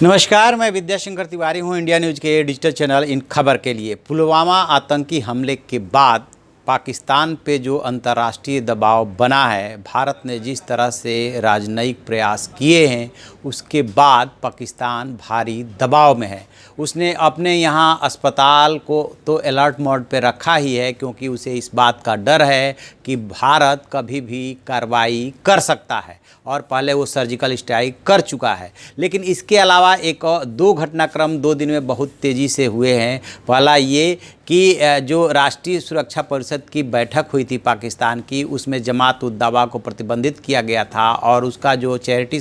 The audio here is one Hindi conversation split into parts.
नमस्कार, मैं विद्याशंकर तिवारी हूं। इंडिया न्यूज़ के डिजिटल चैनल इन खबर के लिए। पुलवामा आतंकी हमले के बाद पाकिस्तान पे जो अंतर्राष्ट्रीय दबाव बना है, भारत ने जिस तरह से राजनयिक प्रयास किए हैं, उसके बाद पाकिस्तान भारी दबाव में है। उसने अपने यहाँ अस्पताल को तो अलर्ट मोड पे रखा ही है, क्योंकि उसे इस बात का डर है कि भारत कभी भी कार्रवाई कर सकता है और पहले वो सर्जिकल स्ट्राइक कर चुका है। लेकिन इसके अलावा एक और दो घटनाक्रम 2 दिन में बहुत तेज़ी से हुए हैं। पहला ये कि जो राष्ट्रीय सुरक्षा परिषद की बैठक हुई थी पाकिस्तान की, उसमें जमात उद दावा को प्रतिबंधित किया गया था और उसका जो चैरिटी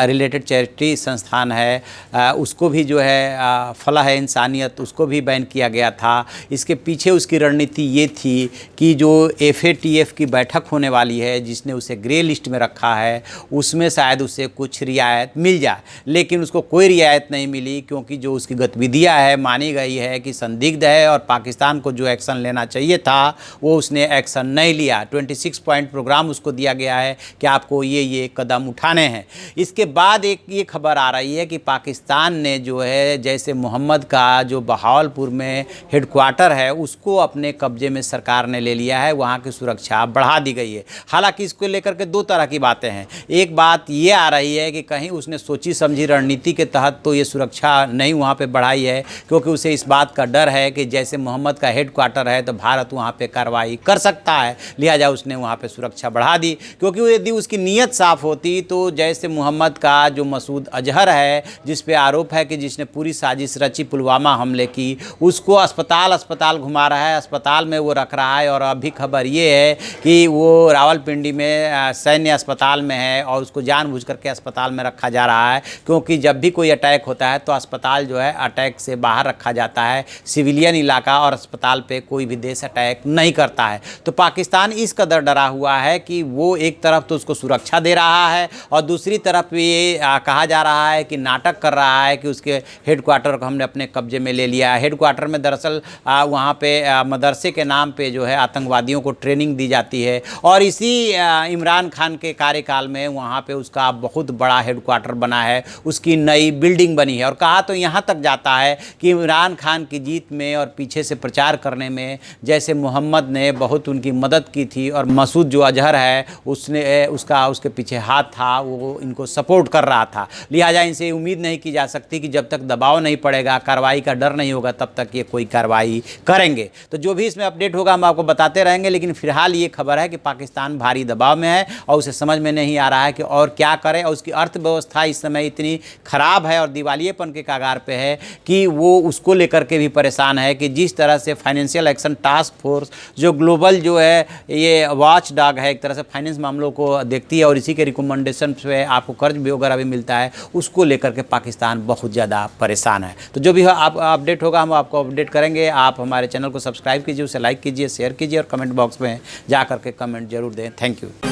रिलेटेड चैरिटी संस्थान है उसको भी जो है फलाह इंसानियत, उसको भी बैन किया गया था। इसके पीछे उसकी रणनीति ये थी कि जो FATF की बैठक होने वाली है, जिसने उसे ग्रे लिस्ट में रखा है, उसमें शायद उसे कुछ रियायत मिल जाए, लेकिन उसको कोई रियायत नहीं मिली, क्योंकि जो उसकी गतिविधियाँ है मानी गई है कि संदिग्ध है और पाकिस्तान को जो एक्शन लेना चाहिए था वो उसने एक्शन नहीं लिया। 26 पॉइंट प्रोग्राम उसको दिया गया है कि आपको ये कदम उठाने हैं। इसके बाद एक ये खबर आ रही है कि पाकिस्तान ने जो है जैसे मोहम्मद का जो बहावलपुर में हेडक्वार्टर है, उसको अपने कब्जे में सरकार ने ले लिया है। वहाँ की सुरक्षा बढ़ा दी गई है। हालांकि इसको लेकर के 2 तरह की बातें हैं। एक बात ये आ रही है कि कहीं उसने सोची समझी रणनीति के तहत तो ये सुरक्षा नहीं वहाँ पे बढ़ाई है, क्योंकि उसे इस बात का डर है कि जैसे मोहम्मद का हेडक्वार्टर है तो भारत वहाँ पे कार्रवाई कर सकता है, लिहाजा उसने वहाँ पे सुरक्षा बढ़ा दी। क्योंकि यदि उसकी नीयत साफ़ होती तो जैसे मोहम्मद का जो मसूद अजहर है, जिस पे आरोप है कि जिसने पूरी साजिश रची पुलवामा हमले की, उसको अस्पताल घुमा रहा है, अस्पताल में वो रख रहा है। और अभी खबर ये है कि वो रावलपिंडी में सैन्य अस्पताल में है और उसको जानबूझ करके अस्पताल में रखा जा रहा है, क्योंकि जब भी कोई अटैक होता है तो अस्पताल जो है अटैक से बाहर रखा जाता है, सिविलियन इलाका, और अस्पताल पे कोई भी देश अटैक नहीं करता है। तो पाकिस्तान इस कदर डरा हुआ है कि वो एक तरफ तो उसको सुरक्षा दे रहा है और दूसरी तरफ ये कहा जा रहा है कि नाटक कर रहा है कि उसके हेडक्वार्टर को हमने अपने कब्जे में ले लिया है। हेडक्वार्टर में दरअसल वहाँ पे मदरसे के नाम पे जो है आतंकवादियों को ट्रेनिंग दी जाती है और इसी इमरान खान के कार्यकाल में वहाँ पे उसका बहुत बड़ा हेडक्वार्टर बना है, उसकी नई बिल्डिंग बनी है। और कहा तो यहाँ तक जाता है कि इमरान खान की जीत में और पीछे से प्रचार करने में जैसे मोहम्मद ने बहुत उनकी मदद की थी और मसूद जो अजहर है उसने उसके पीछे हाथ था, वो इनको सपोर्ट कर रहा था। लिहाजा इनसे उम्मीद नहीं की जा सकती कि जब तक दबाव नहीं पड़ेगा, कार्रवाई का डर नहीं होगा, तब तक ये कोई कार्रवाई करेंगे। तो जो भी इसमें अपडेट होगा हम आपको बताते रहेंगे। लेकिन फिलहाल ये खबर है कि पाकिस्तान भारी दबाव में है और उसे समझ में नहीं आ रहा है कि और क्या करे। और उसकी अर्थव्यवस्था इस समय इतनी खराब है और दिवालियेपन के कगार पे है कि वो उसको लेकर के भी परेशान है कि जिस तरह से फाइनेंशियल एक्शन टास्क फोर्स जो ग्लोबल जो है ये वॉच डॉग है, एक तरह से फाइनेंस मामलों को देखती है और इसी के रिकमेंडेशन पे आपको कर्ज भी वगैरह भी मिलता है, उसको लेकर के पाकिस्तान बहुत ज़्यादा परेशान है। तो जो भी आप अपडेट होगा हम आपको अपडेट करेंगे। आप हमारे चैनल को सब्सक्राइब कीजिए, उसे लाइक कीजिए, शेयर कीजिए और कमेंट बॉक्स में जा करके कमेंट जरूर दें। Thank you.